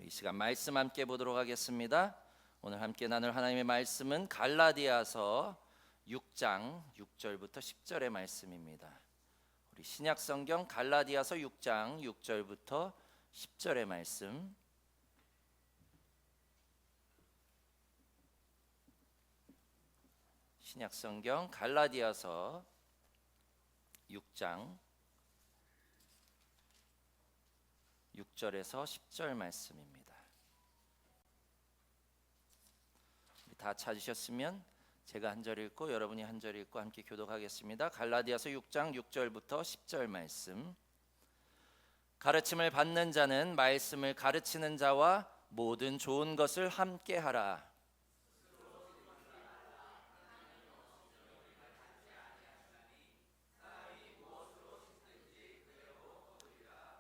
이 시간 말씀 함께 보도록 하겠습니다. 오늘 함께 나눌 하나님의 말씀은 갈라디아서 6장 6절부터 10절의 말씀입니다. 우리 신약 성경 갈라디아서 6장 6절부터 10절의 말씀. 신약 성경 갈라디아서 6장 6절에서 10절 말씀입니다. 다 찾으셨으면 제가 한 절 읽고 여러분이 한 절 읽고 함께 교독하겠습니다. 갈라디아서 6장 6절부터 10절 말씀. 가르침을 받는 자는 말씀을 가르치는 자와 모든 좋은 것을 함께 하라.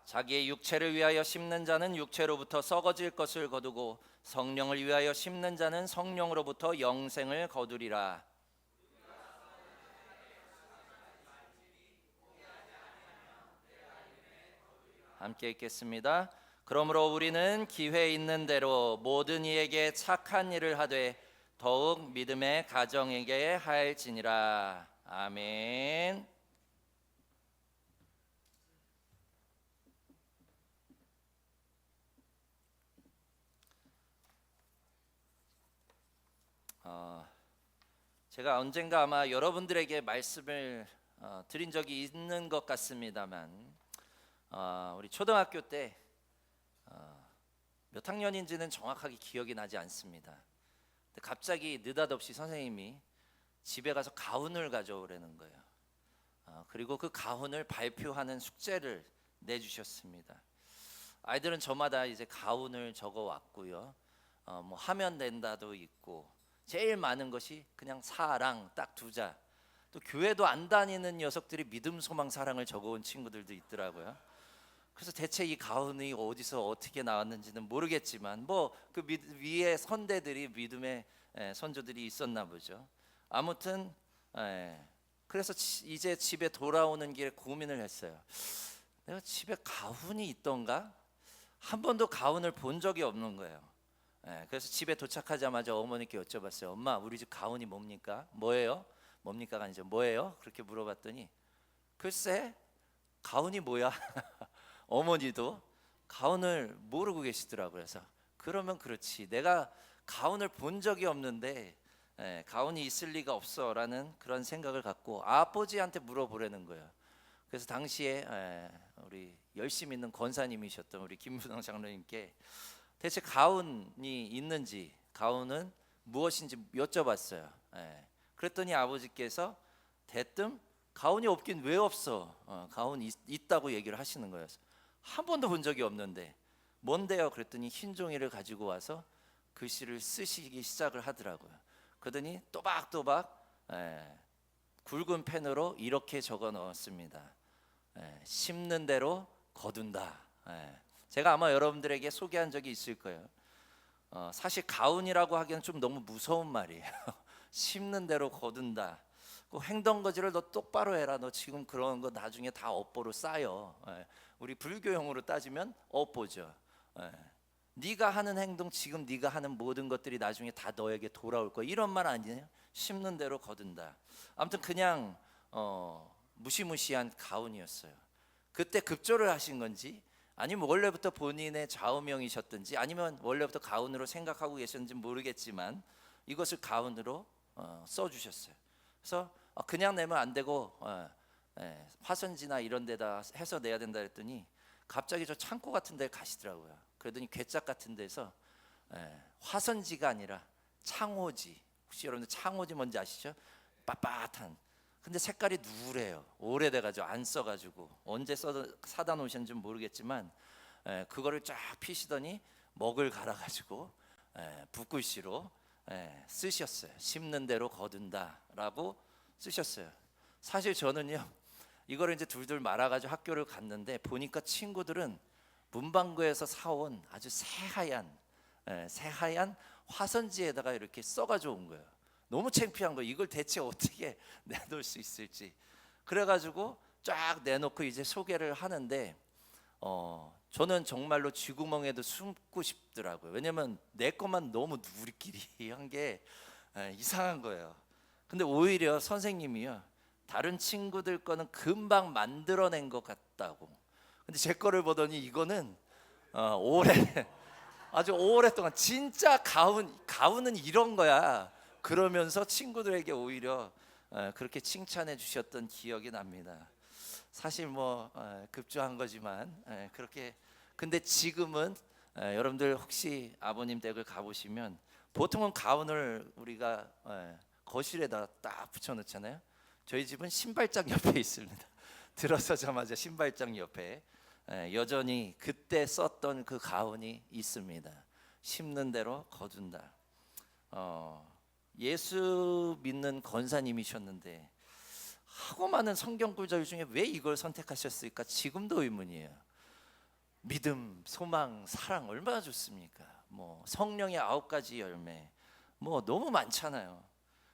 자기의 육체를 위하여 심는 자는 육체로부터 썩어질 것을 거두고 성령을 위하여 심는 자는 성령으로부터 영생을 거두리라. 함께 읽겠습니다. 그러므로 우리는 기회 있는 대로 모든 이에게 착한 일을 하되 더욱 믿음의 가정에게 하일지니라. 아멘. 제가 언젠가 아마 여러분들에게 말씀을 드린 적이 있는 것 같습니다만 우리 초등학교 때 몇 학년인지는 정확하게 기억이 나지 않습니다. 근데 갑자기 느닷없이 선생님이 집에 가서 가훈을 가져오라는 거예요. 그리고 그 가훈을 발표하는 숙제를 내주셨습니다. 아이들은 저마다 이제 가훈을 적어 왔고요. 뭐 하면 된다도 있고 제일 많은 것이 그냥 사랑 딱 두 자. 또 교회도 안 다니는 녀석들이 믿음, 소망, 사랑을 적어온 친구들도 있더라고요. 그래서 대체 이 가훈이 어디서 어떻게 나왔는지는 모르겠지만 뭐 그 위에 선대들이 믿음의 선조들이 있었나 보죠. 아무튼 그래서 이제 집에 돌아오는 길에 고민을 했어요. 내가 집에 가훈이 있던가? 한 번도 가훈을 본 적이 없는 거예요. 그래서 집에 도착하자마자 어머니께 여쭤봤어요. 엄마, 우리 집 가훈이 뭡니까? 뭐예요? 뭡니까가 아니죠. 뭐예요? 그렇게 물어봤더니 글쎄 가훈이 뭐야? 어머니도 가훈을 모르고 계시더라고요. 그래서 그러면 그렇지, 내가 가훈을 본 적이 없는데 가훈이 있을 리가 없어라는 그런 생각을 갖고 아버지한테 물어보려는 거예요. 그래서 당시에 우리 열심히 있는 권사님이셨던 우리 김문영 장로님께 대체 가훈이 있는지, 가훈은 무엇인지 여쭤봤어요. 그랬더니 아버지께서 대뜸 가훈이 없긴 왜 없어? 가훈이 있다고 얘기를 하시는 거예요. 한 번도 본 적이 없는데 뭔데요? 그랬더니 흰 종이를 가지고 와서 글씨를 쓰시기 시작을 하더라고요. 그러더니 또박또박 굵은 펜으로 이렇게 적어 넣었습니다. 심는 대로 거둔다. 제가 아마 여러분들에게 소개한 적이 있을 거예요. 사실 가훈이라고 하기엔 좀 너무 무서운 말이에요. 심는 대로 거둔다. 그 행동거지를 너 똑바로 해라. 너 지금 그런 거 나중에 다 업보로 쌓여. 우리 불교용어로 따지면 업보죠. 네가 하는 행동, 지금 네가 하는 모든 것들이 나중에 다 너에게 돌아올 거야. 이런 말 아니에요? 심는 대로 거둔다. 아무튼 그냥 무시무시한 가훈이었어요. 그때 급조를 하신 건지 아니면 원래부터 본인의 좌우명이셨든지 아니면 원래부터 가훈으로 생각하고 계셨는지 모르겠지만 이것을 가훈으로 써주셨어요. 그래서 그냥 내면 안 되고 화선지나 이런 데다 해서 내야 된다 했더니 갑자기 저 창고 같은 데 가시더라고요. 그러더니 괴짝 같은 데서 화선지가 아니라 창호지, 혹시 여러분들 창호지 뭔지 아시죠? 빳빳한. 근데 색깔이 누래요. 오래돼가지고 안 써가지고 언제 사다 놓으셨는지 모르겠지만 그거를 쫙 피시더니 먹을 갈아가지고 붓글씨로 쓰셨어요. 심는 대로 거둔다라고 쓰셨어요. 사실 저는요 이거를 이제 둘둘 말아가지고 학교를 갔는데 보니까 친구들은 문방구에서 사온 아주 새하얀 화선지에다가 이렇게 써가지고 온 거예요. 너무 창피한 거예요. 이걸 대체 어떻게 내놓을 수 있을지. 그래가지고 쫙 내놓고 이제 소개를 하는데 저는 정말로 쥐구멍에도 숨고 싶더라고요. 왜냐면 내 것만 너무 우리끼리 한 게 이상한 거예요. 근데 오히려 선생님이요, 다른 친구들 거는 금방 만들어낸 것 같다고. 근데 제 거를 보더니 이거는 오래 아주 오랫동안 진짜 가훈은 이런 거야 그러면서 친구들에게 오히려 그렇게 칭찬해 주셨던 기억이 납니다. 사실 뭐 급조한 거지만 그렇게. 근데 지금은 여러분들 혹시 아버님 댁을 가보시면 보통은 가훈을 우리가 거실에다 딱 붙여놓잖아요. 저희 집은 신발장 옆에 있습니다. 들어서자마자 신발장 옆에 여전히 그때 썼던 그 가훈이 있습니다. 심는 대로 거둔다. 예수 믿는 권사님이셨는데 하고 많은 성경 구절 중에 왜 이걸 선택하셨을까? 지금도 의문이에요. 믿음, 소망, 사랑 얼마나 좋습니까? 뭐 성령의 9가지 열매, 뭐 너무 많잖아요.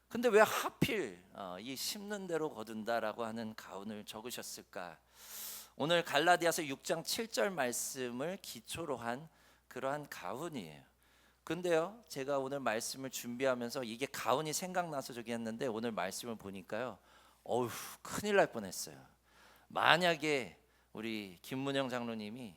근데 왜 하필 이 심는 대로 거둔다라고 하는 가훈을 적으셨을까? 오늘 갈라디아서 6장 7절 말씀을 기초로 한 그러한 가훈이에요. 근데요, 제가 오늘 말씀을 준비하면서 이게 가훈이 생각나서 저기 했는데 오늘 말씀을 보니까요, 어휴, 큰일 날 뻔했어요. 만약에 우리 김문영 장로님이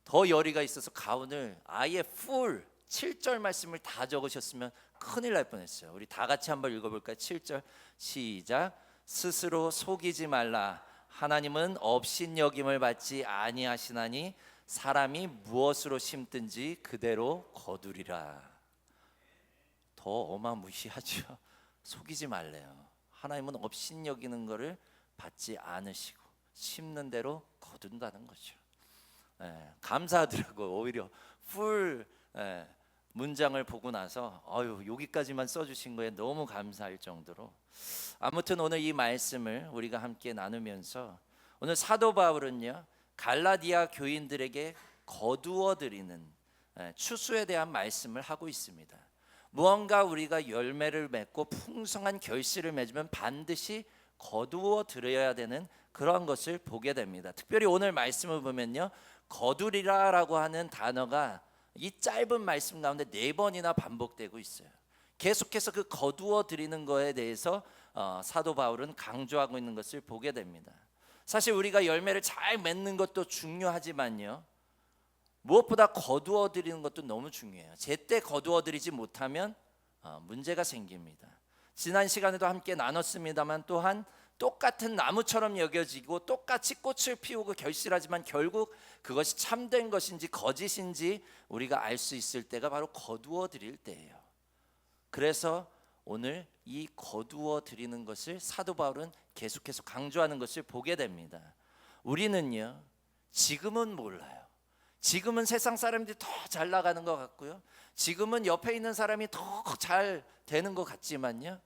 더 열의가 있어서 가훈을 아예 풀 7절 말씀을 다 적으셨으면 큰일 날 뻔했어요. 우리 다 같이 한번 읽어볼까요? 7절 시작. 스스로 속이지 말라. 하나님은 업신여김을 받지 아니하시나니 사람이 무엇으로 심든지 그대로 거두리라. 더 어마무시하죠. 속이지 말래요. 하나님은 업신여기는 것을 받지 않으시고 심는 대로 거둔다는 거죠. 감사하더라고요. 오히려 풀 문장을 보고 나서 여기까지만 써주신 거에 너무 감사할 정도로. 아무튼 오늘 이 말씀을 우리가 함께 나누면서 오늘 사도 바울은요, 갈라디아 교인들에게 거두어 드리는 추수에 대한 말씀을 하고 있습니다. 무언가 우리가 열매를 맺고 풍성한 결실을 맺으면 반드시 거두어 드려야 되는 그런 것을 보게 됩니다. 특별히 오늘 말씀을 보면요, 거두리라라고 하는 단어가 이 짧은 말씀 가운데 4번이나 반복되고 있어요. 계속해서 그 거두어 드리는 거에 대해서 사도 바울은 강조하고 있는 것을 보게 됩니다. 사실 우리가 열매를 잘 맺는 것도 중요하지만요, 무엇보다 거두어 드리는 것도 너무 중요해요. 제때 거두어 드리지 못하면 문제가 생깁니다. 지난 시간에도 함께 나눴습니다만 또한 똑같은 나무처럼 여겨지고 똑같이 꽃을 피우고 결실하지만 결국 그것이 참된 것인지 거짓인지 우리가 알 수 있을 때가 바로 거두어 드릴 때예요. 그래서 오늘 이 거두어 드리는 것을 사도 바울은 계속해서 강조하는 것을 보게 됩니다. 우리는요, 지금은 몰라요. 지금은 세상 사람들이 더 잘 나가는 것 같고요, 지금은 옆에 있는 사람이 더 잘 되는 것 같지만요,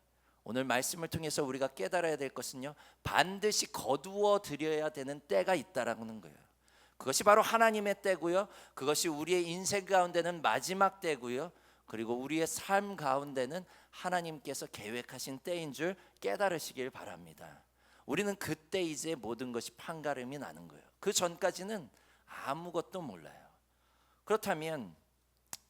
오늘 말씀을 통해서 우리가 깨달아야 될 것은요, 반드시 거두어 드려야 되는 때가 있다라는 거예요. 그것이 바로 하나님의 때고요, 그것이 우리의 인생 가운데는 마지막 때고요, 그리고 우리의 삶 가운데는 하나님께서 계획하신 때인 줄 깨달으시길 바랍니다. 우리는 그때 이제 모든 것이 판가름이 나는 거예요. 그 전까지는 아무것도 몰라요. 그렇다면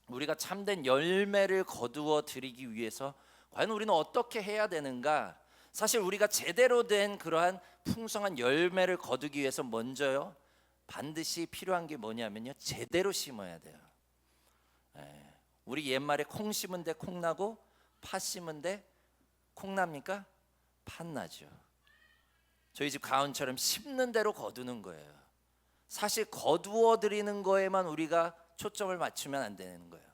우리가 참된 열매를 거두어 드리기 위해서 과연 우리는 어떻게 해야 되는가? 사실 우리가 제대로 된 그러한 풍성한 열매를 거두기 위해서 먼저요, 반드시 필요한 게 뭐냐면요, 제대로 심어야 돼요. 우리 옛말에 콩 심은 데 콩 나고 팥 심은 데 콩 납니까? 팥 나죠. 저희 집 가훈처럼 심는 대로 거두는 거예요. 사실 거두어 드리는 거에만 우리가 초점을 맞추면 안 되는 거예요.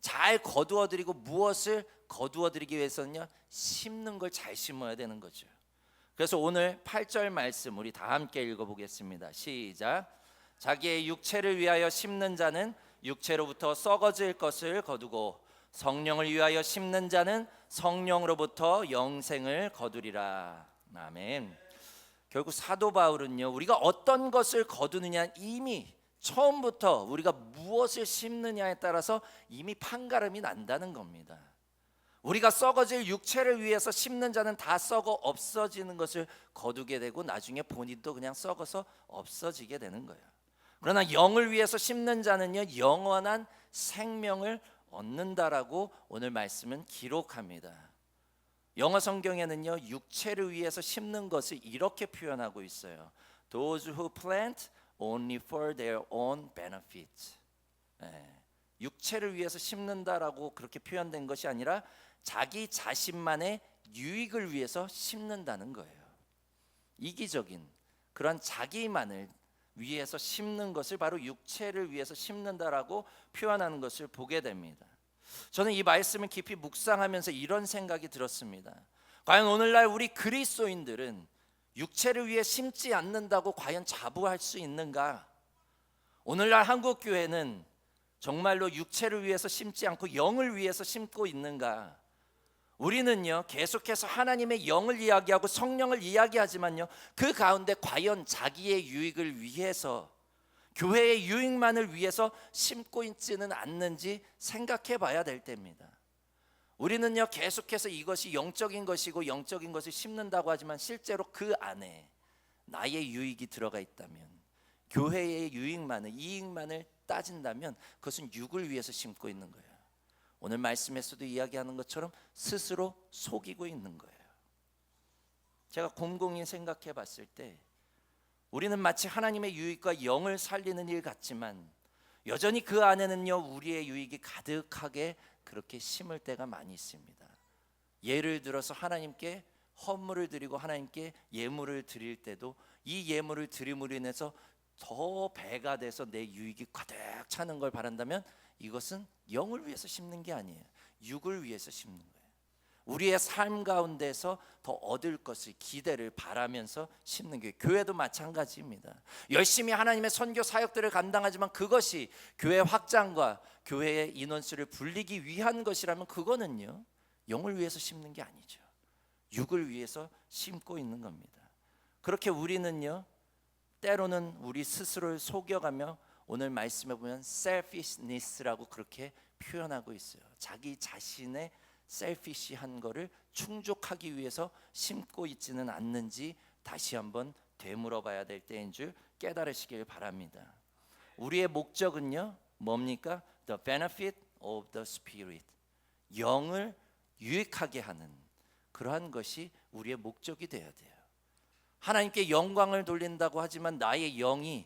잘 거두어 드리고 무엇을 거두어 드리기 위해서는요, 심는 걸 잘 심어야 되는 거죠. 그래서 오늘 8절 말씀 우리 다 함께 읽어보겠습니다. 시작. 자기의 육체를 위하여 심는 자는 육체로부터 썩어질 것을 거두고 성령을 위하여 심는 자는 성령으로부터 영생을 거두리라. 아멘. 결국 사도 바울은요, 우리가 어떤 것을 거두느냐, 이미 처음부터 우리가 무엇을 심느냐에 따라서 이미 판가름이 난다는 겁니다. 우리가 썩어질 육체를 위해서 심는 자는 다 썩어 없어지는 것을 거두게 되고 나중에 본인도 그냥 썩어서 없어지게 되는 거예요. 그러나 영을 위해서 심는 자는요 영원한 생명을 얻는다라고 오늘 말씀은 기록합니다. 영어 성경에는요 육체를 위해서 심는 것을 이렇게 표현하고 있어요. Those who plant only for their own benefit. 육체를 위해서 심는다라고 그렇게 표현된 것이 아니라 자기 자신만의 유익을 위해서 심는다는 거예요. 이기적인 그런 자기만을 위해서 심는 것을 바로 육체를 위해서 심는다라고 표현하는 것을 보게 됩니다. 저는 이 말씀을 깊이 묵상하면서 이런 생각이 들었습니다. 과연 오늘날 우리 그리스도인들은 육체를 위해 심지 않는다고 과연 자부할 수 있는가? 오늘날 한국교회는 정말로 육체를 위해서 심지 않고 영을 위해서 심고 있는가? 우리는요 계속해서 하나님의 영을 이야기하고 성령을 이야기하지만요 그 가운데 과연 자기의 유익을 위해서, 교회의 유익만을 위해서 심고 있지는 않는지 생각해 봐야 될 때입니다. 우리는요 계속해서 이것이 영적인 것이고 영적인 것을 심는다고 하지만 실제로 그 안에 나의 유익이 들어가 있다면, 교회의 유익만을, 이익만을 따진다면 그것은 육을 위해서 심고 있는 거예요. 오늘 말씀에서도 이야기하는 것처럼 스스로 속이고 있는 거예요. 제가 곰곰이 생각해 봤을 때 우리는 마치 하나님의 유익과 영을 살리는 일 같지만 여전히 그 안에는요 우리의 유익이 가득하게 그렇게 심을 때가 많이 있습니다. 예를 들어서 하나님께 헌물을 드리고 하나님께 예물을 드릴 때도 이 예물을 드림으로 인해서 더 배가 돼서 내 유익이 가득 차는 걸 바란다면 이것은 영을 위해서 심는 게 아니에요. 육을 위해서 심는 거예요. 우리의 삶 가운데서 더 얻을 것을, 기대를 바라면서 심는 게, 교회도 마찬가지입니다. 열심히 하나님의 선교 사역들을 감당하지만 그것이 교회 확장과 교회의 인원수를 불리기 위한 것이라면 그거는요 영을 위해서 심는 게 아니죠. 육을 위해서 심고 있는 겁니다. 그렇게 우리는요 때로는 우리 스스로를 속여가며 오늘 말씀에 보면 selfishness라고 그렇게 표현하고 있어요. 자기 자신의 셀피시한 거를 충족하기 위해서 심고 있지는 않는지 다시 한번 되물어봐야 될 때인 줄 깨달으시길 바랍니다. 우리의 목적은요 뭡니까? The benefit of the spirit. 영을 유익하게 하는 그러한 것이 우리의 목적이 되어야 돼요. 하나님께 영광을 돌린다고 하지만 나의 영이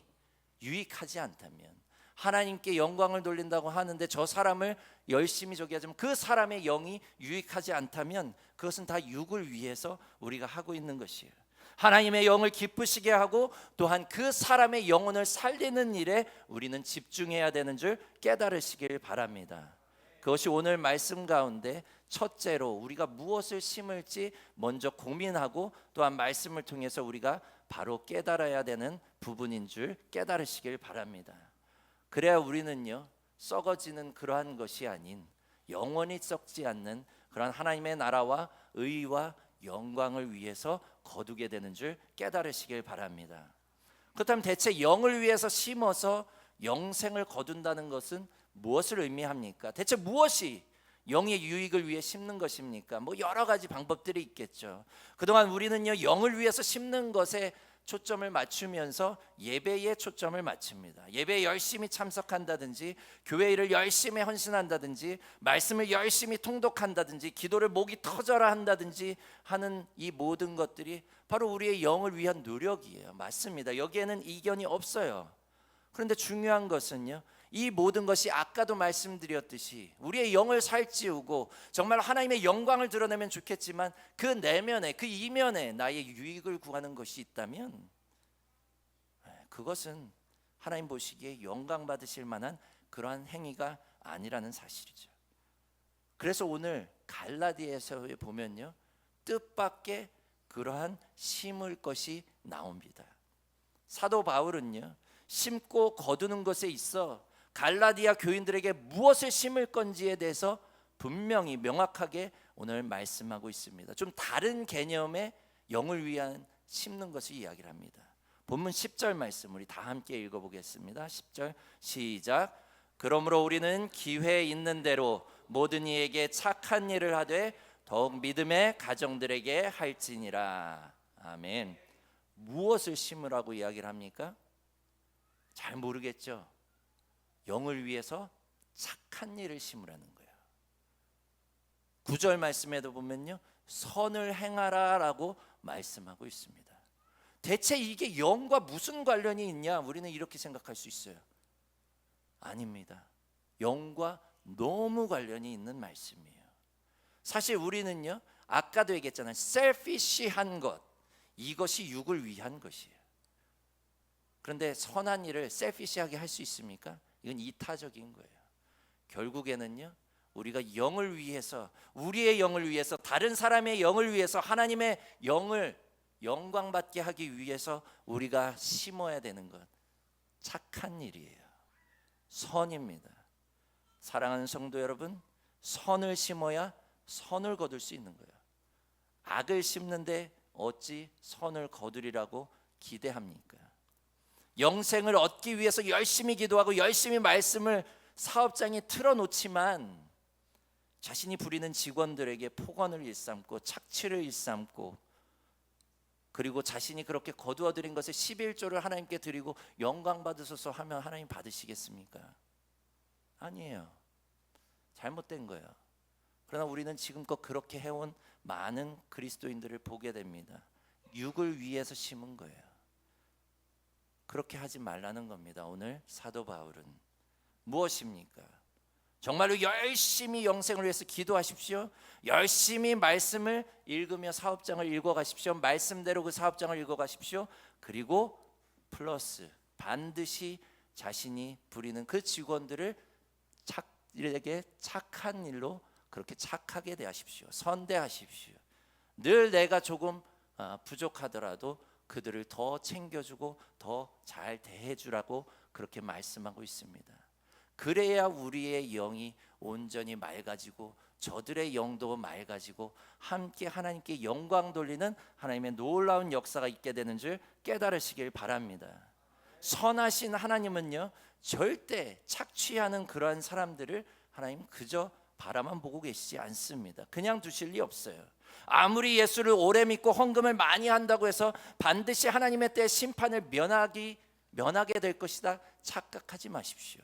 유익하지 않다면, 하나님께 영광을 돌린다고 하는데 저 사람을 열심히 저기 하지만 그 사람의 영이 유익하지 않다면 그것은 다 육을 위해서 우리가 하고 있는 것이에요. 하나님의 영을 기쁘시게 하고 또한 그 사람의 영혼을 살리는 일에 우리는 집중해야 되는 줄 깨달으시길 바랍니다. 그것이 오늘 말씀 가운데 첫째로 우리가 무엇을 심을지 먼저 고민하고 또한 말씀을 통해서 우리가 바로 깨달아야 되는 부분인 줄 깨달으시길 바랍니다. 그래야 우리는요 썩어지는 그러한 것이 아닌 영원히 썩지 않는 그러한 하나님의 나라와 의와 영광을 위해서 거두게 되는 줄 깨달으시길 바랍니다. 그렇다면 대체 영을 위해서 심어서 영생을 거둔다는 것은 무엇을 의미합니까? 대체 무엇이 영의 유익을 위해 심는 것입니까? 뭐 여러 가지 방법들이 있겠죠. 그동안 우리는요 영을 위해서 심는 것에 초점을 맞추면서 예배에 초점을 맞춥니다. 예배에 열심히 참석한다든지, 교회 일을 열심히 헌신한다든지, 말씀을 열심히 통독한다든지, 기도를 목이 터져라 한다든지 하는 이 모든 것들이 바로 우리의 영을 위한 노력이에요. 맞습니다. 여기에는 이견이 없어요. 그런데 중요한 것은요 이 모든 것이 아까도 말씀드렸듯이 우리의 영을 살찌우고 정말 하나님의 영광을 드러내면 좋겠지만 그 내면에, 그 이면에 나의 유익을 구하는 것이 있다면 그것은 하나님 보시기에 영광 받으실 만한 그러한 행위가 아니라는 사실이죠. 그래서 오늘 갈라디아서에 보면요 뜻밖의 그러한 심을 것이 나옵니다. 사도 바울은요 심고 거두는 것에 있어 갈라디아 교인들에게 무엇을 심을 건지에 대해서 분명히 명확하게 오늘 말씀하고 있습니다. 좀 다른 개념의 영을 위한 심는 것을 이야기를 합니다. 본문 10절 말씀 우리 다 함께 읽어보겠습니다. 10절 시작. 그러므로 우리는 기회 있는 대로 모든 이에게 착한 일을 하되 더욱 믿음의 가정들에게 할지니라. 아멘. 무엇을 심으라고 이야기를 합니까? 잘 모르겠죠. 영을 위해서 착한 일을 심으라는 거예요. 9절 말씀에도 보면요, 선을 행하라라고 말씀하고 있습니다. 대체 이게 영과 무슨 관련이 있냐? 우리는 이렇게 생각할 수 있어요. 아닙니다. 영과 너무 관련이 있는 말씀이에요. 사실 우리는요, 아까도 얘기했잖아요. 셀피시한 것, 이것이 육을 위한 것이에요. 그런데 선한 일을 셀피시하게 할 수 있습니까? 이건 이타적인 거예요. 결국에는요, 우리가 영을 위해서, 우리의 영을 위해서, 다른 사람의 영을 위해서, 하나님의 영을 영광받게 하기 위해서 우리가 심어야 되는 것, 착한 일이에요. 선입니다. 사랑하는 성도 여러분, 선을 심어야 선을 거둘 수 있는 거예요. 악을 심는데 어찌 선을 거두리라고 기대합니까? 영생을 얻기 위해서 열심히 기도하고 열심히 말씀을 사업장에 틀어놓지만 자신이 부리는 직원들에게 폭언을 일삼고 착취를 일삼고, 그리고 자신이 그렇게 거두어들인 것에 11조를 하나님께 드리고 영광 받으소서 하면 하나님 받으시겠습니까? 아니에요. 잘못된 거예요. 그러나 우리는 지금껏 그렇게 해온 많은 그리스도인들을 보게 됩니다. 육을 위해서 심은 거예요. 그렇게 하지 말라는 겁니다. 오늘 사도 바울은 무엇입니까? 정말로 열심히 영생을 위해서 기도하십시오. 열심히 말씀을 읽으며 사업장을 읽어가십시오. 말씀대로 그 사업장을 읽어가십시오. 그리고 플러스 반드시 자신이 부리는 그 직원들을 일에게 착한 일로 그렇게 착하게 대하십시오. 선대하십시오. 늘 내가 조금 부족하더라도 그들을 더 챙겨주고 더 잘 대해주라고 그렇게 말씀하고 있습니다. 그래야 우리의 영이 온전히 맑아지고 저들의 영도 맑아지고 함께 하나님께 영광 돌리는 하나님의 놀라운 역사가 있게 되는 줄 깨달으시길 바랍니다. 선하신 하나님은요, 절대 착취하는 그러한 사람들을 하나님 그저 바라만 보고 계시지 않습니다. 그냥 두실 리 없어요. 아무리 예수를 오래 믿고 헌금을 많이 한다고 해서 반드시 하나님의 때에 심판을 면하게 될 것이다 착각하지 마십시오.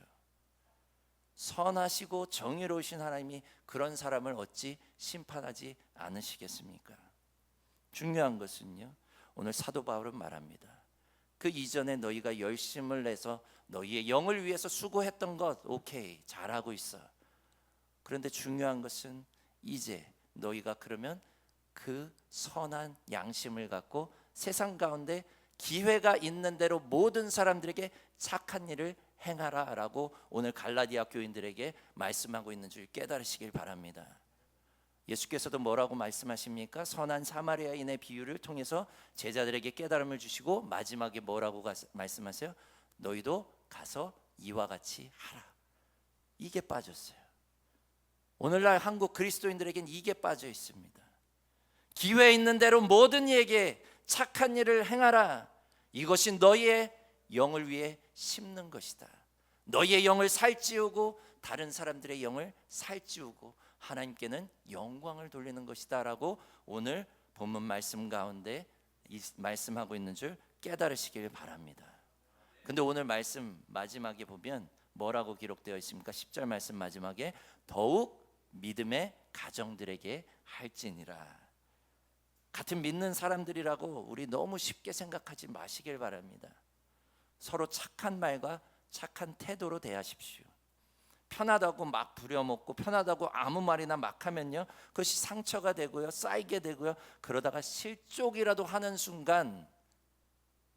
선하시고 정의로우신 하나님이 그런 사람을 어찌 심판하지 않으시겠습니까? 중요한 것은요, 오늘 사도 바울은 말합니다. 그 이전에 너희가 열심을 내서 너희의 영을 위해서 수고했던 것, 오케이, 잘하고 있어. 그런데 중요한 것은 이제 너희가 그러면 그 선한 양심을 갖고 세상 가운데 기회가 있는 대로 모든 사람들에게 착한 일을 행하라라고 오늘 갈라디아 교인들에게 말씀하고 있는 줄 깨달으시길 바랍니다. 예수께서도 뭐라고 말씀하십니까? 선한 사마리아인의 비유를 통해서 제자들에게 깨달음을 주시고 마지막에 뭐라고 말씀하세요? 너희도 가서 이와 같이 하라. 이게 빠졌어요. 오늘날 한국 그리스도인들에겐 이게 빠져 있습니다. 기회 있는 대로 모든 이에게 착한 일을 행하라. 이것이 너희의 영을 위해 심는 것이다. 너희의 영을 살찌우고 다른 사람들의 영을 살찌우고 하나님께는 영광을 돌리는 것이다 라고 오늘 본문 말씀 가운데 말씀하고 있는 줄 깨달으시길 바랍니다. 근데 오늘 말씀 마지막에 보면 뭐라고 기록되어 있습니까? 10절 말씀 마지막에 더욱 믿음의 가정들에게 할지니라. 같은 믿는 사람들이라고 우리 너무 쉽게 생각하지 마시길 바랍니다. 서로 착한 말과 착한 태도로 대하십시오. 편하다고 막 부려먹고 편하다고 아무 말이나 막 하면요, 그것이 상처가 되고요, 쌓이게 되고요, 그러다가 실족이라도 하는 순간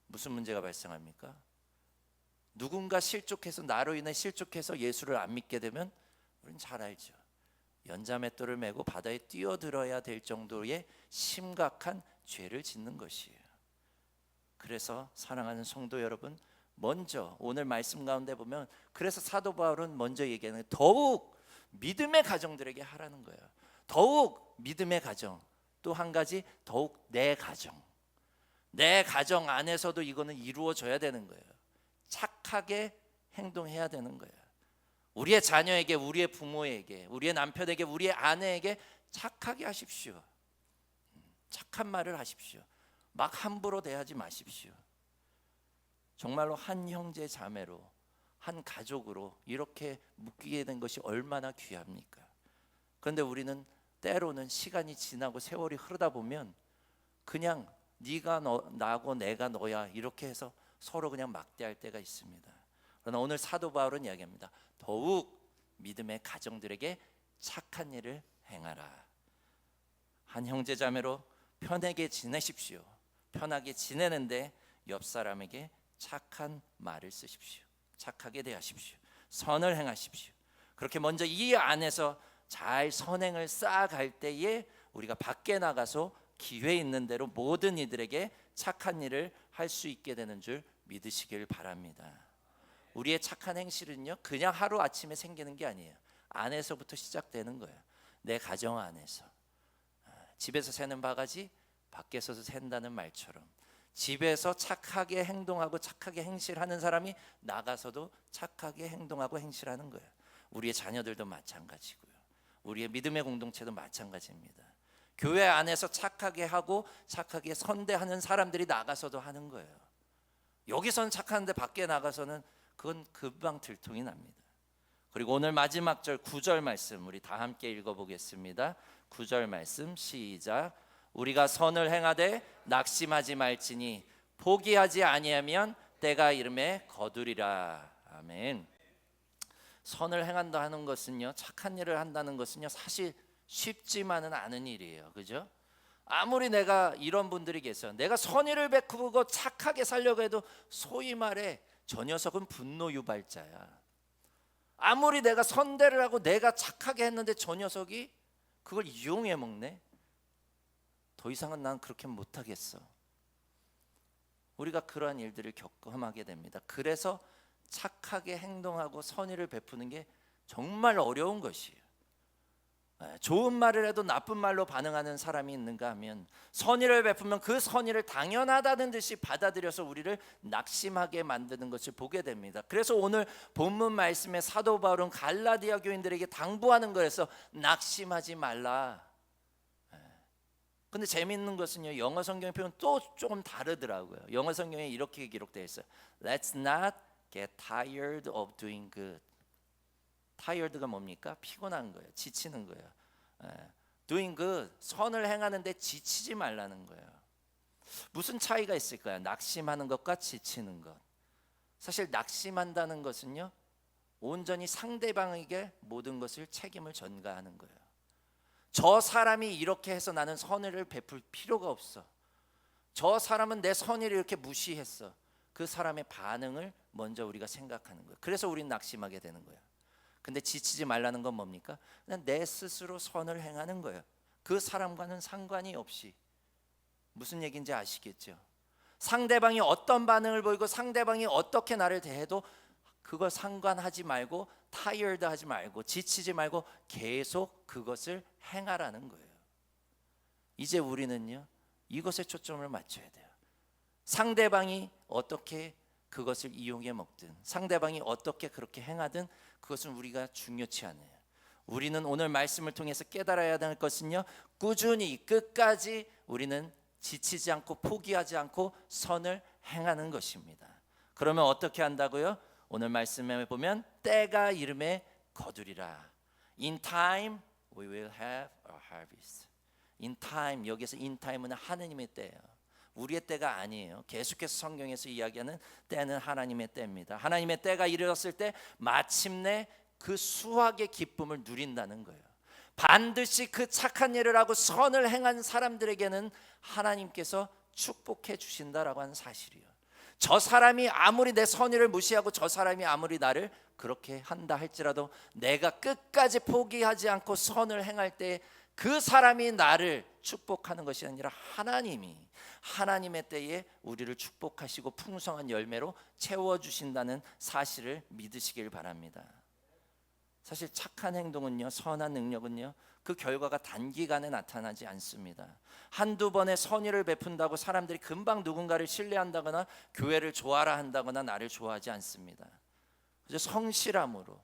무슨 문제가 발생합니까? 누군가 실족해서, 나로 인해 실족해서 예수를 안 믿게 되면 우리는 잘 알죠. 연자맷돌을 메고 바다에 뛰어들어야 될 정도의 심각한 죄를 짓는 것이에요. 그래서 사랑하는 성도 여러분, 먼저 오늘 말씀 가운데 보면 그래서 사도 바울은 먼저 얘기하는 더욱 믿음의 가정들에게 하라는 거예요. 더욱 믿음의 가정, 또 한 가지 더욱 내 가정. 내 가정 안에서도 이거는 이루어져야 되는 거예요. 착하게 행동해야 되는 거예요. 우리의 자녀에게, 우리의 부모에게, 우리의 남편에게, 우리의 아내에게 착하게 하십시오. 착한 말을 하십시오. 막 함부로 대하지 마십시오. 정말로 한 형제 자매로, 한 가족으로 이렇게 묶이게 된 것이 얼마나 귀합니까? 그런데 우리는 때로는 시간이 지나고 세월이 흐르다 보면 그냥 네가 나고 내가 너야 이렇게 해서 서로 그냥 막대할 때가 있습니다. 그러나 오늘 사도 바울은 이야기합니다. 더욱 믿음의 가정들에게 착한 일을 행하라. 한 형제 자매로 편하게 지내십시오. 편하게 지내는데 옆 사람에게 착한 말을 쓰십시오. 착하게 대하십시오. 선을 행하십시오. 그렇게 먼저 이 안에서 잘 선행을 쌓아갈 때에 우리가 밖에 나가서 기회 있는 대로 모든 이들에게 착한 일을 할 수 있게 되는 줄 믿으시길 바랍니다. 우리의 착한 행실은요 그냥 하루아침에 생기는 게 아니에요. 안에서부터 시작되는 거예요. 내 가정 안에서. 집에서 새는 바가지 밖에서도 샌다는 말처럼 집에서 착하게 행동하고 착하게 행실하는 사람이 나가서도 착하게 행동하고 행실하는 거예요. 우리의 자녀들도 마찬가지고요. 우리의 믿음의 공동체도 마찬가지입니다. 교회 안에서 착하게 하고 착하게 선대하는 사람들이 나가서도 하는 거예요. 여기서는 착한데 밖에 나가서는 그건 금방 들통이 납니다. 그리고 오늘 마지막 절 9절 말씀 우리 다 함께 읽어보겠습니다. 9절 말씀 시작. 우리가 선을 행하되 낙심하지 말지니 포기하지 아니하면 때가 이름에 거두리라. 아멘. 선을 행한다 하는 것은요, 착한 일을 한다는 것은요 사실 쉽지만은 않은 일이에요. 그죠? 아무리 내가 이런 분들이 계세요. 내가 선의를 베푸고 착하게 살려고 해도 소위 말해 저 녀석은 분노 유발자야. 아무리 내가 선대를 하고 내가 착하게 했는데 저 녀석이 그걸 이용해 먹네. 더 이상은 난 그렇게 못하겠어. 우리가 그러한 일들을 경험하게 됩니다. 그래서 착하게 행동하고 선의를 베푸는 게 정말 어려운 것이에요. 좋은 말을 해도 나쁜 말로 반응하는 사람이 있는가 하면 선의를 베푸면 그 선의를 당연하다는 듯이 받아들여서 우리를 낙심하게 만드는 것을 보게 됩니다. 그래서 오늘 본문 말씀에 사도 바울은 갈라디아 교인들에게 당부하는 거에서 낙심하지 말라. 근데 재미있는 것은요, 영어 성경 표현 또 조금 다르더라고요. 영어 성경에 이렇게 기록되어 있어요. Let's not get tired of doing good. tired가 뭡니까? 피곤한 거예요. 지치는 거예요. doing good, 선을 행하는데 지치지 말라는 거예요. 무슨 차이가 있을까요? 낙심하는 것과 지치는 것. 사실 낙심한다는 것은요, 온전히 상대방에게 모든 것을 책임을 전가하는 거예요. 저 사람이 이렇게 해서 나는 선의를 베풀 필요가 없어. 저 사람은 내 선의를 이렇게 무시했어. 그 사람의 반응을 먼저 우리가 생각하는 거예요. 그래서 우리는 낙심하게 되는 거예요. 근데 지치지 말라는 건 뭡니까? 그냥 내 스스로 선을 행하는 거예요. 그 사람과는 상관이 없이. 무슨 얘기인지 아시겠죠? 상대방이 어떤 반응을 보이고 상대방이 어떻게 나를 대해도 그거 상관하지 말고 tired 하지 말고 지치지 말고 계속 그것을 행하라는 거예요. 이제 우리는요 이것에 초점을 맞춰야 돼요. 상대방이 어떻게 그것을 이용해 먹든 상대방이 어떻게 그렇게 행하든 그것은 우리가 중요치 않아요. 우리는 오늘 말씀을 통해서 깨달아야 될 것은요, 꾸준히 끝까지 우리는 지치지 않고 포기하지 않고 선을 행하는 것입니다. 그러면 어떻게 한다고요? 오늘 말씀에 보면 때가 이름에 거두리라. In time we will have a harvest. In time, 여기서 in time은 하느님의 때예요. 우리의 때가 아니에요. 계속해서 성경에서 이야기하는 때는 하나님의 때입니다. 하나님의 때가 이르렀을 때 마침내 그 수확의 기쁨을 누린다는 거예요. 반드시 그 착한 일을 하고 선을 행한 사람들에게는 하나님께서 축복해 주신다라고 하는 사실이에요. 저 사람이 아무리 내 선의를 무시하고 저 사람이 아무리 나를 그렇게 한다 할지라도 내가 끝까지 포기하지 않고 선을 행할 때 그 사람이 나를 축복하는 것이 아니라 하나님이 하나님의 때에 우리를 축복하시고 풍성한 열매로 채워주신다는 사실을 믿으시길 바랍니다. 사실 착한 행동은요, 선한 능력은요, 그 결과가 단기간에 나타나지 않습니다. 한두 번의 선의를 베푼다고 사람들이 금방 누군가를 신뢰한다거나 교회를 좋아라 한다거나 나를 좋아하지 않습니다. 그저 성실함으로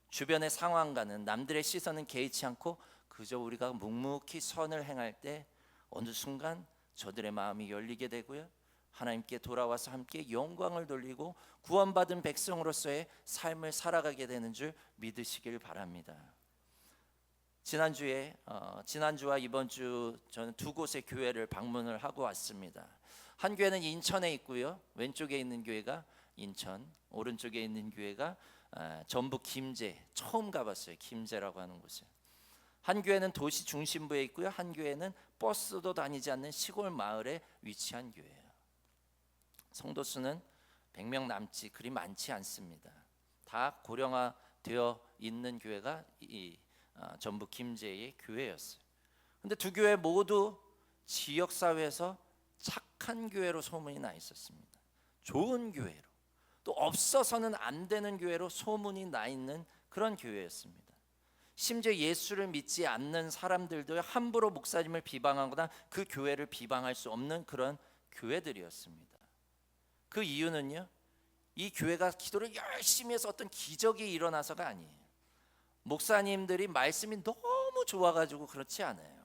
주변의 상황과는 남들의 시선은 개의치 않고 그저 우리가 묵묵히 선을 행할 때 어느 순간 저들의 마음이 열리게 되고요, 하나님께 돌아와서 함께 영광을 돌리고 구원받은 백성으로서의 삶을 살아가게 되는 줄 믿으시길 바랍니다. 지난주와 이번 주 저는 두 곳의 교회를 방문을 하고 왔습니다. 한 교회는 인천에 있고요. 왼쪽에 있는 교회가 인천, 오른쪽에 있는 교회가 전북 김제. 처음 가봤어요. 김제라고 하는 곳에. 한 교회는 도시 중심부에 있고요. 한 교회는 버스도 다니지 않는 시골 마을에 위치한 교회예요. 성도 수는 100명 남지 그리 많지 않습니다. 다 고령화되어 있는 교회가 이 전북 김제의 교회였어요. 근데 두 교회 모두 지역 사회에서 착한 교회로 소문이 나 있었습니다. 좋은 교회로, 또 없어서는 안 되는 교회로 소문이 나 있는 그런 교회였습니다. 심지어 예수를 믿지 않는 사람들도 함부로 목사님을 비방하거나 그 교회를 비방할 수 없는 그런 교회들이었습니다. 그 이유는요, 이 교회가 기도를 열심히 해서 어떤 기적이 일어나서가 아니에요. 목사님들이 말씀이 너무 좋아가지고 그렇지 않아요.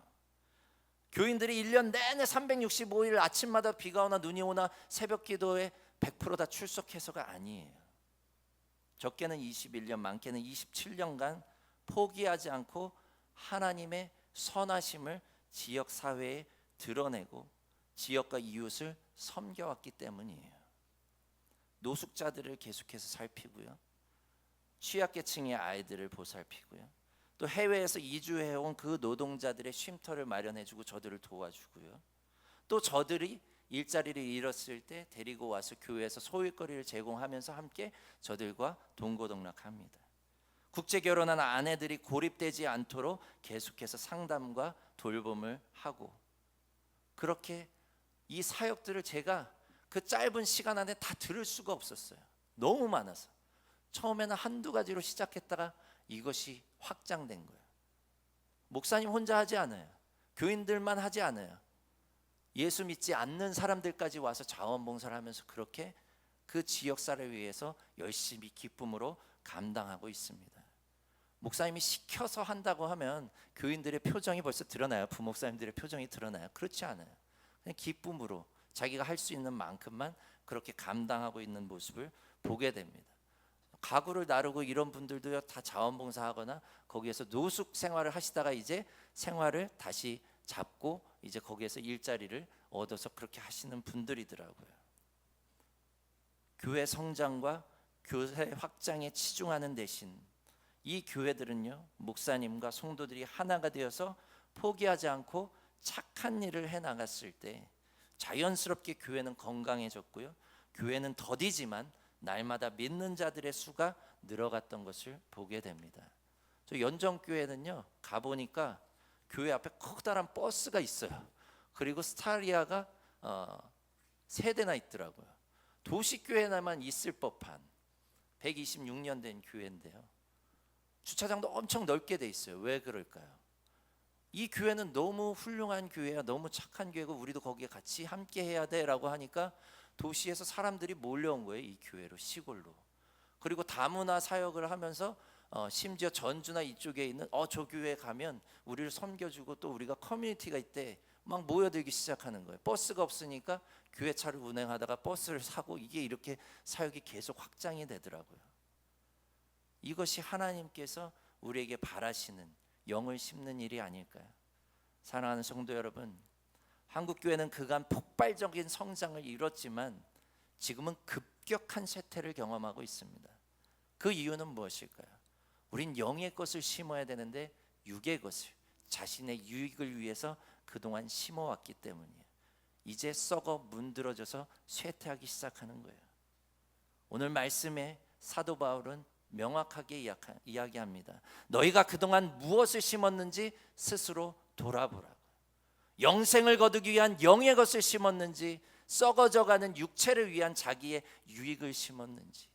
교인들이 1년 내내 365일 아침마다 비가 오나 눈이 오나 새벽 기도에 100% 다 출석해서가 아니에요. 적게는 21년, 많게는 27년간 포기하지 않고 하나님의 선하심을 지역 사회에 드러내고 지역과 이웃을 섬겨왔기 때문이에요. 노숙자들을 계속해서 살피고요, 취약계층의 아이들을 보살피고요, 또 해외에서 이주해온 그 노동자들의 쉼터를 마련해주고 저들을 도와주고요, 또 저들이 일자리를 잃었을 때 데리고 와서 교회에서 소일거리를 제공하면서 함께 저들과 동고동락합니다. 국제결혼한 아내들이 고립되지 않도록 계속해서 상담과 돌봄을 하고, 그렇게 이 사역들을 제가 그 짧은 시간 안에 다 들을 수가 없었어요. 너무 많아서. 처음에는 한두 가지로 시작했다가 이것이 확장된 거예요. 목사님 혼자 하지 않아요. 교인들만 하지 않아요. 예수 믿지 않는 사람들까지 와서 자원봉사를 하면서 그렇게 그 지역사를 위해서 열심히 기쁨으로 감당하고 있습니다. 목사님이 시켜서 한다고 하면 교인들의 표정이 벌써 드러나요. 부목사님들의 표정이 드러나요. 그렇지 않아요. 그냥 기쁨으로 자기가 할 수 있는 만큼만 그렇게 감당하고 있는 모습을 보게 됩니다. 가구를 나르고 이런 분들도요, 다 자원봉사하거나 거기에서 노숙 생활을 하시다가 이제 생활을 다시 잡고 이제 거기에서 일자리를 얻어서 그렇게 하시는 분들이더라고요. 교회 성장과 교회 확장에 치중하는 대신 이 교회들은요, 목사님과 성도들이 하나가 되어서 포기하지 않고 착한 일을 해 나갔을 때 자연스럽게 교회는 건강해졌고요, 교회는 더디지만 날마다 믿는 자들의 수가 늘어갔던 것을 보게 됩니다. 저 연정교회는요, 가보니까 교회 앞에 커다란 버스가 있어요. 그리고 스타리아가 3대나 있더라고요. 도시교회나만 있을 법한 126년 된 교회인데요, 주차장도 엄청 넓게 돼 있어요. 왜 그럴까요? 이 교회는 너무 훌륭한 교회야, 너무 착한 교회고 우리도 거기에 같이 함께 해야 돼라고 하니까 도시에서 사람들이 몰려온 거예요. 이 교회로, 시골로. 그리고 다문화 사역을 하면서 심지어 전주나 이쪽에 있는 저 교회에 가면 우리를 섬겨주고 또 우리가 커뮤니티가 있대, 막 모여들기 시작하는 거예요. 버스가 없으니까 교회 차를 운행하다가 버스를 사고, 이게 이렇게 사역이 계속 확장이 되더라고요. 이것이 하나님께서 우리에게 바라시는 영을 심는 일이 아닐까요? 사랑하는 성도 여러분, 한국교회는 그간 폭발적인 성장을 이뤘지만 지금은 급격한 쇠퇴를 경험하고 있습니다. 그 이유는 무엇일까요? 우린 영의 것을 심어야 되는데 육의 것을, 자신의 유익을 위해서 그동안 심어왔기 때문이에요. 이제 썩어 문드러져서 쇠퇴하기 시작하는 거예요. 오늘 말씀에 사도 바울은 명확하게 이야기합니다. 너희가 그동안 무엇을 심었는지 스스로 돌아보라고. 영생을 거두기 위한 영의 것을 심었는지, 썩어져가는 육체를 위한 자기의 유익을 심었는지,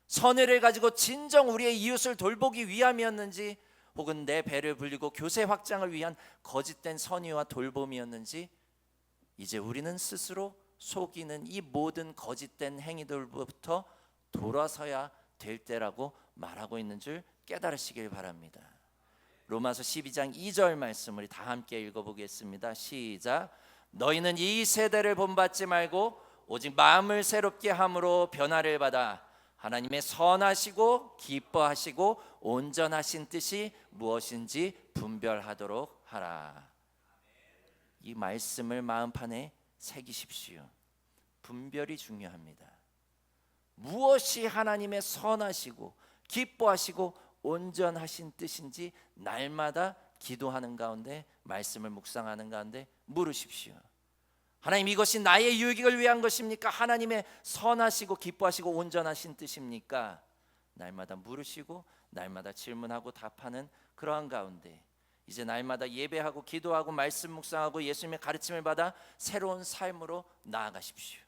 선의를 가지고 진정 우리의 이웃을 돌보기 위함이었는지, 혹은 내 배를 불리고 교세 확장을 위한 거짓된 선의와 돌봄이었는지, 이제 우리는 스스로 속이는 이 모든 거짓된 행위들부터 돌아서야 될 때라고 말하고 있는 줄 깨달으시길 바랍니다. 로마서 12장 2절 말씀 우리 다 함께 읽어보겠습니다. 시작. 너희는 이 세대를 본받지 말고 오직 마음을 새롭게 함으로 변화를 받아 하나님의 선하시고 기뻐하시고 온전하신 뜻이 무엇인지 분별하도록 하라. 이 말씀을 마음판에 새기십시오. 분별이 중요합니다. 무엇이 하나님의 선하시고 기뻐하시고 온전하신 뜻인지 날마다 기도하는 가운데, 말씀을 묵상하는 가운데 물으십시오. 하나님, 이것이 나의 유익을 위한 것입니까? 하나님의 선하시고 기뻐하시고 온전하신 뜻입니까? 날마다 물으시고 날마다 질문하고 답하는 그러한 가운데 이제 날마다 예배하고 기도하고 말씀 묵상하고 예수님의 가르침을 받아 새로운 삶으로 나아가십시오.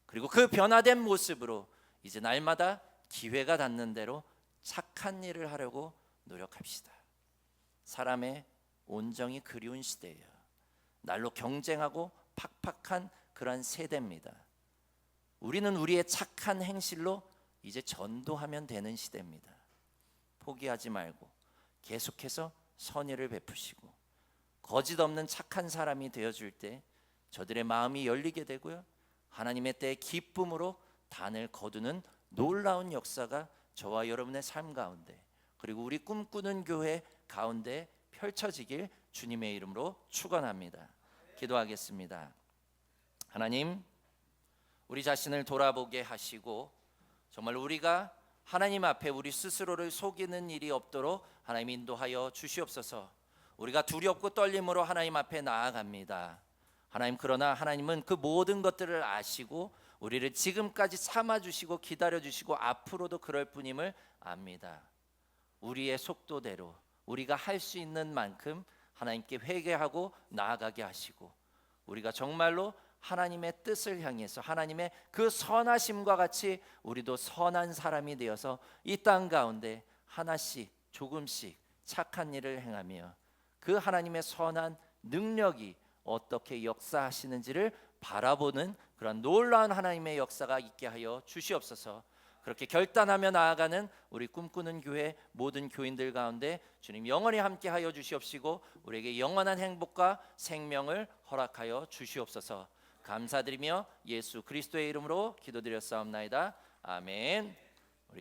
그리고 그 변화된 모습으로 이제 날마다 기회가 닿는 대로 착한 일을 하려고 노력합시다. 사람의 온정이 그리운 시대예요. 날로 경쟁하고 팍팍한 그런 세대입니다. 우리는 우리의 착한 행실로 이제 전도하면 되는 시대입니다. 포기하지 말고 계속해서 선의를 베푸시고 거짓 없는 착한 사람이 되어줄 때 저들의 마음이 열리게 되고요, 하나님의 때에 기쁨으로 단을 거두는 놀라운 역사가 저와 여러분의 삶 가운데, 그리고 우리 꿈꾸는 교회 가운데 펼쳐지길 주님의 이름으로 축원합니다. 기도하겠습니다. 하나님, 우리 자신을 돌아보게 하시고 정말 우리가 하나님 앞에 우리 스스로를 속이는 일이 없도록 하나님 인도하여 주시옵소서. 우리가 두렵고 떨림으로 하나님 앞에 나아갑니다. 하나님, 그러나 하나님은 그 모든 것들을 아시고 우리를 지금까지 참아주시고 기다려주시고 앞으로도 그럴 뿐임을 압니다. 우리의 속도대로 우리가 할 수 있는 만큼 하나님께 회개하고 나아가게 하시고, 우리가 정말로 하나님의 뜻을 향해서 하나님의 그 선하심과 같이 우리도 선한 사람이 되어서 이 땅 가운데 하나씩 조금씩 착한 일을 행하며 그 하나님의 선한 능력이 어떻게 역사하시는지를 바라보는 그런 놀라운 하나님의 역사가 있게 하여 주시옵소서. 그렇게 결단하며 나아가는 우리 꿈꾸는 교회 모든 교인들 가운데 주님 영원히 함께 하여 주시옵시고 우리에게 영원한 행복과 생명을 허락하여 주시옵소서. 감사드리며 예수 그리스도의 이름으로 기도드렸사옵나이다. 아멘.